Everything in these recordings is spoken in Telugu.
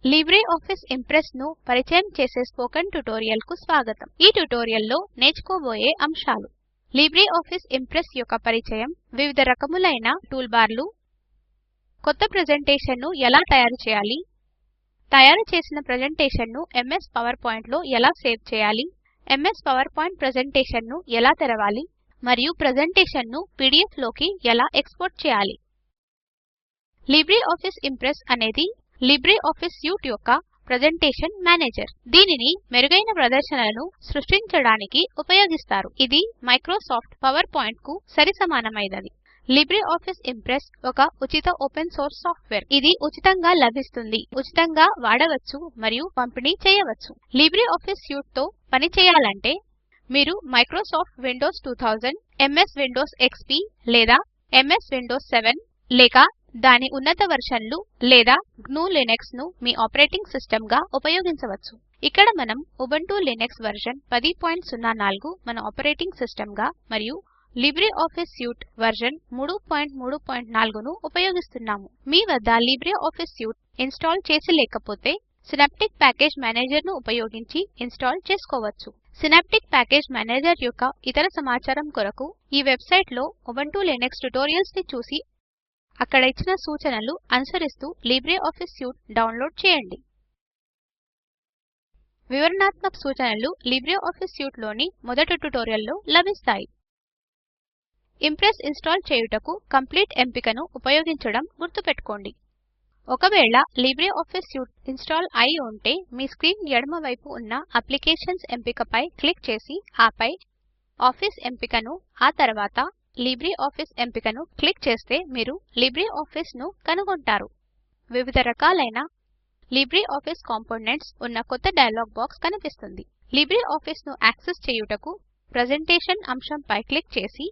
లిబ్రేఆఫీస్ ఇంప్రెస్ ను పరిచయం చేసే స్పోకెన్ ట్యుటోరియల్ కు స్వాగతం. ఈ ట్యుటోరియల్ లో నేర్చుకోబోయే అంశాలు: లిబ్రేఆఫీస్ ఇంప్రెస్ యొక్క పరిచయం, వివిధ రకములైన టూల్బార్లు, కొత్త ప్రెజెంటేషన్ ను ఎలా తయారు చేయాలి, తయారు చేసిన ప్రెజెంటేషన్ ను ఎంఎస్ పవర్ పాయింట్ లో ఎలా సేవ్ చేయాలి, ఎంఎస్ పవర్ పాయింట్ ప్రెజెంటేషన్ ను ఎలా తెరవాలి మరియు ప్రెజెంటేషన్ ను పీడీఎఫ్ లోకి ఎలా ఎక్స్పోర్ట్ చేయాలి. లిబ్రేఆఫీస్ ఇంప్రెస్ అనేది లిబ్రేఆఫీస్ సూట్ యొక్క ప్రెజెంటేషన్ మేనేజర్. దీనిని మెరుగైన ప్రదర్శనలను సృష్టించడానికి ఉపయోగిస్తారు. ఇది మైక్రోసాఫ్ట్ పవర్ పాయింట్ కు సరిసమానమైనది. లిబ్రేఆఫీస్ ఇంప్రెస్ ఒక ఉచిత ఓపెన్ సోర్స్ సాఫ్ట్వేర్. ఇది ఉచితంగా లభిస్తుంది, ఉచితంగా వాడవచ్చు మరియు పంపిణీ చేయవచ్చు. లిబ్రేఆఫీస్ సూట్ తో పని చేయాలంటే మీరు Microsoft Windows 2000, MS Windows XP లేదా ఎంఎస్ విండోస్ 7 లేక దాని ఉన్నత వర్షన్లు లేదా GNU/లినక్స్ ను మీ ఆపరేటింగ్ సిస్టమ్ గా ఉపయోగించవచ్చు. ఇక్కడ మనం ఉబుంటూ లినక్స్ వర్షన్ 1004 మన ఆపరేటింగ్ సిస్టమ్ గా మరియు లిబ్రేఆఫీస్ సూట్ వర్షన్ 334 ను ఉపయోగిస్తున్నాము. మీ వద్ద లిబ్రేఆఫీస్ సూట్ ఇన్స్టాల్ చేసి లేకపోతే సినాప్టిక్ ప్యాకేజ్ మేనేజర్ ను ఉపయోగించి ఇన్స్టాల్ చేసుకోవచ్చు. సినాప్టిక్ ప్యాకేజ్ మేనేజర్ యొక్క ఇతర సమాచారం కొరకు ఈ వెబ్సైట్ లో ఉబుంటూ లినక్స్ ట్యుటోరియల్స్ ని చూసి అక్కడ ఇచ్చిన సూచనలు అనుసరిస్తూ లిబ్రేఆఫీస్ సూట్ డౌన్లోడ్ చేయండి. వివరణాత్మక సూచనలు లిబ్రేఆఫీస్ సూట్ లోని మొదటి ట్యుటోరియల్ లో లభిస్తాయి. ఇంప్రెస్ ఇన్స్టాల్ చేయుటకు కంప్లీట్ ఎంపికను ఉపయోగించడం గుర్తుపెట్టుకోండి. ఒకవేళ లిబ్రేఆఫీస్ సూట్ ఇన్స్టాల్ అయి ఉంటే మీ స్క్రీన్ ఎడమ వైపు ఉన్న అప్లికేషన్స్ ఎంపికపై క్లిక్ చేసి ఆపై ఆఫీస్ ఎంపికను ఆ తర్వాత లిబ్రేఆఫీస్ ఎంపికను క్లిక్ చేస్తే మీరు లిబ్రేఆఫీస్ ను కనుగొంటారు. వివిధ రకాలైన లిబ్రేఆఫీస్ కాంపోనెంట్స్ ఉన్న కొత్త డయలాగ్ బాక్స్ కనిపిస్తుంది. లిబ్రేఆఫీస్ ను యాక్సెస్ చేయుటకు ప్రెజెంటేషన్ అంశంపై క్లిక్ చేసి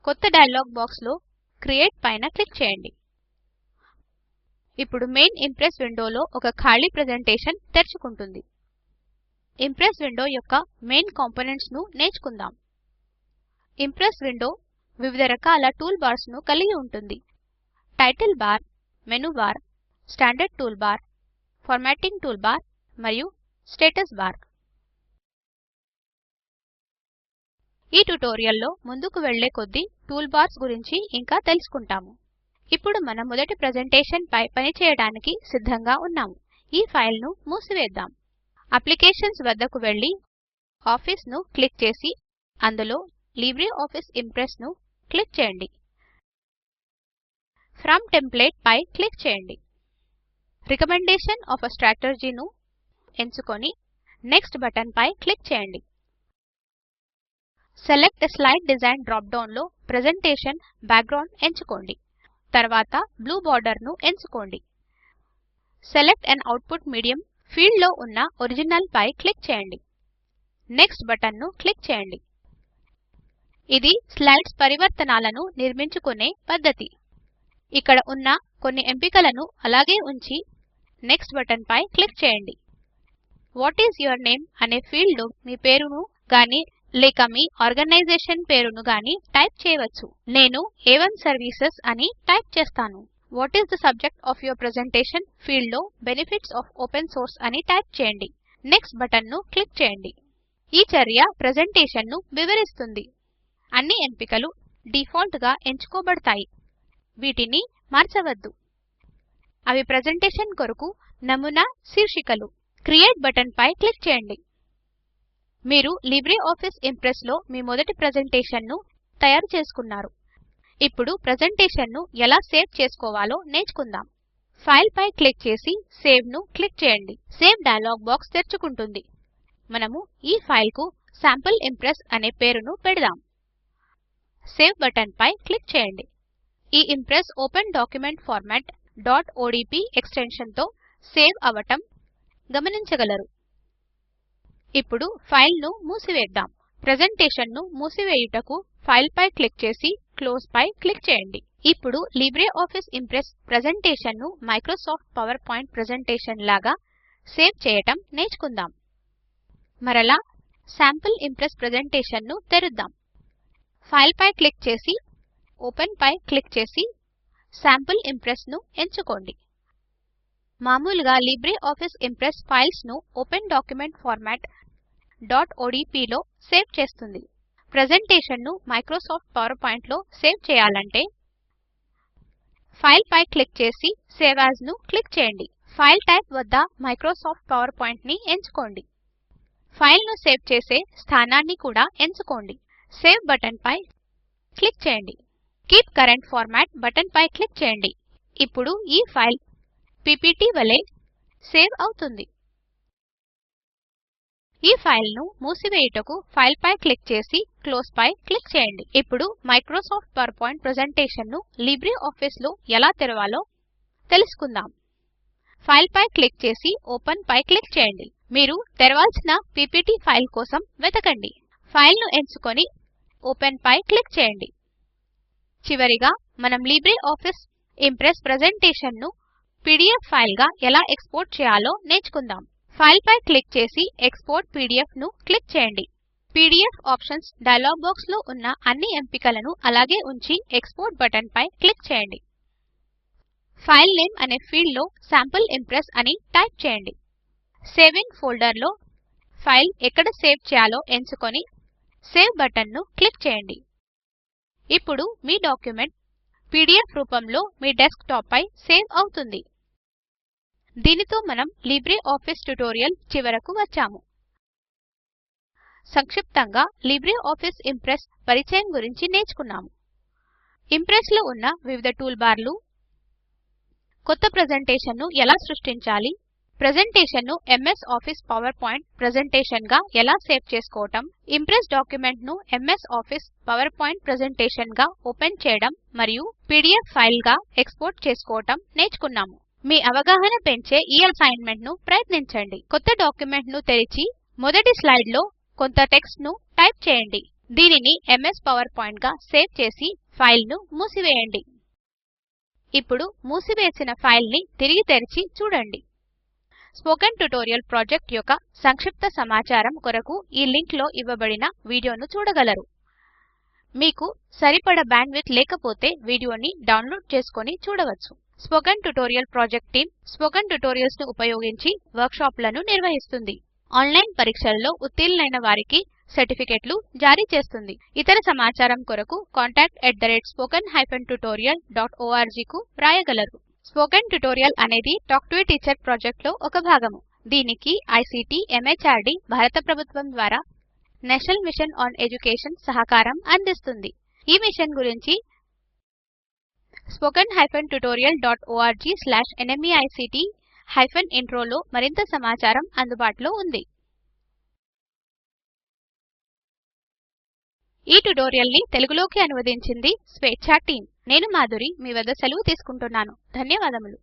కొత్త డయలాగ్ బాక్స్ లో క్రియేట్ పైన క్లిక్ చేయండి. ఇప్పుడు మెయిన్ ఇంప్రెస్ విండోలో ఒక ఖాళీ ప్రెజెంటేషన్ తెరుచుకుంటుంది. ఇంప్రెస్ విండో యొక్క మెయిన్ కాంపోనెంట్స్ ను నేర్చుకుందాం. ఇంప్రెస్ విండో వివిధ రకాల టూల్ బార్స్ ను కలిగి ఉంటుంది. Title bar, menu bar, standard tool bar, formatting tool bar మరియు స్టేటస్ బార్. ఈ ట్యుటోరియల్ లో ముందుకు వెళ్ళే కొద్దీ టూల్ బార్స్ గురించి ఇంకా తెలుసుకుంటాము. ఇప్పుడు మన మొదటి ప్రెజెంటేషన్ పై పనిచేయడానికి సిద్ధంగా ఉన్నాము. ఈ ఫైల్ ను మూసివేద్దాం. అప్లికేషన్స్ వద్దకు వెళ్ళి ఆఫీస్ ను క్లిక్ చేసి అందులో లిబ్రేఆఫీస్ ఇంప్రెస్ ను క్లిక్ చేయండి. ఫ్రమ్ టెంప్లేట్ పై క్లిక్ చేయండి. రికమెండేషన్ ఆఫ్ ఎ స్ట్రాటజీ ను ఎంచుకొని నెక్స్ట్ బటన్ పై క్లిక్ చేయండి. సెలెక్ట్ ఎ స్లైడ్ డిజైన్ డ్రాప్ డౌన్ లో ప్రెజెంటేషన్ బ్యాక్గ్రౌండ్ ఎంచుకోండి. తర్వాత బ్లూ బార్డర్ ను ఎంచుకోండి. సెలెక్ట్ అన్ అవుట్పుట్ మీడియం ఫీల్డ్ లో ఉన్న ఒరిజినల్ పై క్లిక్ చేయండి. నెక్స్ట్ బటన్ ను క్లిక్ చేయండి. ఇది స్లైడ్స్ పరివర్తనాలను నిర్మించుకునే పద్ధతి. ఇక్కడ ఉన్న కొన్ని ఎంపికలను అలాగే ఉంచి నెక్స్ట్ బటన్ పై క్లిక్ చేయండి. వాట్ ఈస్ యువర్ నేమ్ అనే ఫీల్డ్ లో మీ పేరును గాని లేక మీ ఆర్గనైజేషన్ పేరును గాని టైప్ చేయవచ్చు. నేను A1 సర్వీసెస్ అని టైప్ చేస్తాను. What is the subject of your presentation field లో బెనిఫిట్స్ ఆఫ్ ఓపెన్ సోర్స్ అని టైప్ చేయండి. నెక్స్ట్ బటన్ ను క్లిక్ చేయండి. ఈ చర్య ప్రెజెంటేషన్ ను వివరిస్తుంది. అన్ని ఎంపికలు డిఫాల్ట్ గా ఎంచుకోబడతాయి. వీటిని మార్చవద్దు. అవి ప్రెజెంటేషన్ కొరకు నమూనా శీర్షికలు. క్రియేట్ బటన్ పై క్లిక్ చేయండి. మీరు లిబ్రేఆఫీస్ ఇంప్రెస్ లో మీ మొదటి ప్రెజెంటేషన్ ను తయారు చేసుకున్నారు. ఇప్పుడు ప్రెజెంటేషన్ ను ఎలా సేవ్ చేసుకోవాలో నేర్చుకుందాం. ఫైల్ పై క్లిక్ చేసి సేవ్ ను క్లిక్ చేయండి. సేవ్ డయలాగ్ బాక్స్ తెరుచుకుంటుంది. మనము ఈ ఫైల్ కు శాంపుల్ ఇంప్రెస్ అనే పేరును పెడదాం. సేవ్ బటన్ పై క్లిక్ చేయండి. ఈ impress open document format .odp extension తో సేవ్ అవటం గమనించగలరు. ఇప్పుడు ఫైల్ ను మూసివేద్దాం. ప్రెజెంటేషన్ ను మూసివేయుటకు ఫైల్ పై క్లిక్ చేసి క్లోజ్ పై క్లిక్ చేయండి. ఇప్పుడు లిబ్రేఆఫీస్ ఇంప్రెస్ ప్రెజెంటేషన్ ను మైక్రోసాఫ్ట్ పవర్ పాయింట్ ప్రెజెంటేషన్ లాగా సేవ్ చేయటం నేర్చుకుందాం. మరలా శాంపుల్ ఇంప్రెస్ ప్రెజెంటేషన్ ను తెరుద్దాం. ఫైల్ పై క్లిక్ చేసి ఓపెన్ పై క్లిక్ చేసి శాంపుల్ ఇంప్రెస్ ను ఎంచుకోండి. మామూలుగా లిబ్రిఆఫిస్ ఇంప్రెస్ ఫైల్స్ ను ఓపెన్ డాక్యుమెంట్ ఫార్మాట్ .odp లో సేవ్ చేస్తుంది. ప్రెజెంటేషన్ ను మైక్రోసాఫ్ట్ పవర్ పాయింట్ లో సేవ్ చేయాలంటే ఫైల్ పై క్లిక్ చేసి సేవ్ యాజ్ ను క్లిక్ చేయండి. ఫైల్ టైప్ వద్ద మైక్రోసాఫ్ట్ పవర్ పాయింట్ ని ఎంచుకోండి. ఫైల్ ను సేవ్ చేసే స్థానాన్ని కూడా ఎంచుకోండి. సేవ్ బటన్ పై క్లిక్ చేయండి. కీప్ కరెంట్ ఫార్మాట్ బటన్ పై క్లిక్ చేయండి. ఇప్పుడు ఈ ఫైల్ పీపీటీ వలె సేవ్ అవుతుంది. ఈ ఫైల్ ను మూసివేయుటకు ఫైల్ పై క్లిక్ చేసి క్లోజ్ పై క్లిక్ చేయండి. ఇప్పుడు మైక్రోసాఫ్ట్ పవర్ పాయింట్ ప్రెజెంటేషన్ ను లిబ్రిఆఫిస్ లో ఎలా తెరవాలో తెలుసుకుందాం. ఫైల్ పై క్లిక్ చేసి ఓపెన్ పై క్లిక్ చేయండి. మీరు తెరవాల్సిన పీపీటీ ఫైల్ కోసం వెతకండి. ఫైల్ ను ఎంచుకొని ఓపెన్ పై క్లిక్ చేయండి. చివరిగా మనం లిబ్రిఆఫిస్ ఇంప్రెస్ ప్రెజెంటేషన్ ను పీడీఎఫ్ ఫైల్ గా ఎలా ఎక్స్పోర్ట్ చేయాలో నేర్చుకుందాం. ఫైల్ పై క్లిక్ చేసి ఎక్స్పోర్ట్ పీడీఎఫ్ ను క్లిక్ చేయండి. పీడీఎఫ్ ఆప్షన్స్ డయలాగ్ బాక్స్ లో ఉన్న అన్ని ఎంపికలను అలాగే ఉంచి ఎక్స్పోర్ట్ బటన్ పై క్లిక్ చేయండి. ఫైల్ నేమ్ అనే ఫీల్డ్ లో శాంపుల్ ఇంప్రెస్ అని టైప్ చేయండి. సేవింగ్ ఫోల్డర్ లో ఫైల్ ఎక్కడ సేవ్ చేయాలో ఎంచుకొని సేవ్ బటన్ ను క్లిక్ చేయండి. ఇప్పుడు మీ డాక్యుమెంట్ పీడీఎఫ్ రూపంలో మీ డెస్క్టాప్ పై సేవ్ అవుతుంది. దీనితో మనం లిబ్రిఆఫిస్ ట్యుటోరియల్ చివరకు వచ్చాము. సంక్షిప్తంగా లిబ్రిఆఫిస్ ఇంప్రెస్ పరిచయం గురించి నేర్చుకున్నాము. ఇంప్రెస్ లో ఉన్న వివిధ టూల్ బార్లు, కొత్త ప్రెజెంటేషన్ ను ఎలా సృష్టించాలి, ప్రెజెంటేషన్ ను MS office power point presentation గా ఎలా సేవ్ చేసుకోవటం, ఇంప్రెస్ డాక్యుమెంట్ ను MS office power point presentation గా ఓపెన్ చేయడం మరియు పీడీఎఫ్ ఫైల్ గా ఎక్స్పోర్ట్ చేసుకోవటం నేర్చుకున్నాము. మీ అవగాహన పెంచే ఈ అసైన్మెంట్ ను ప్రయత్నించండి. కొత్త డాక్యుమెంట్ ను తెరిచి మొదటి స్లైడ్ లో కొంత టెక్స్ట్ ను టైప్ చేయండి. దీనిని ఎంఎస్ పవర్ పాయింట్ గా సేవ్ చేసి ఫైల్ ను మూసివేయండి. ఇప్పుడు మూసివేసిన ఫైల్ ని తిరిగి తెరిచి చూడండి. స్పోకెన్ ట్యుటోరియల్ ప్రాజెక్ట్ యొక్క సంక్షిప్త సమాచారం కొరకు ఈ లింక్ లో ఇవ్వబడిన వీడియోను చూడగలరు. మీకు సరిపడా బ్యాండ్విడ్త్ లేకపోతే వీడియోని డౌన్లోడ్ చేసుకొని చూడవచ్చు. Spoken tutorial project team spoken tutorials ను ఉపయోగించి వర్క్ షాపులను నిర్వహిస్తుంది. ఆన్లైన్ పరీక్షలలో ఉత్తీర్ణులైన వారికి సర్టిఫికెట్లు జారీ చేస్తుంది. ఇతర సమాచారం కొరకు contact@spoken-tutorial.org కు వ్రాయగలరు. స్పోకెన్ ట్యుటోరియల్ అనేది talk to A teacher project లో ఒక భాగము. దీనికి ఐసీటీ ఎంహార్డీ భారత ప్రభుత్వం ద్వారా నేషనల్ మిషన్ ఆన్ ఎడ్యుకేషన్ సహకారం అందిస్తుంది. ఈ మిషన్ గురించి spoken-tutorial.org/nmeict-intro లో మరింత సమాచారం అందుబాటులో ఉంది. ఈ ట్యుటోరియల్ ని తెలుగులోకి అనువదించింది స్వేచ్ఛ టీమ్. నేను మాధురి మీ వద్ద సెలవు తీసుకుంటున్నాను. ధన్యవాదములు.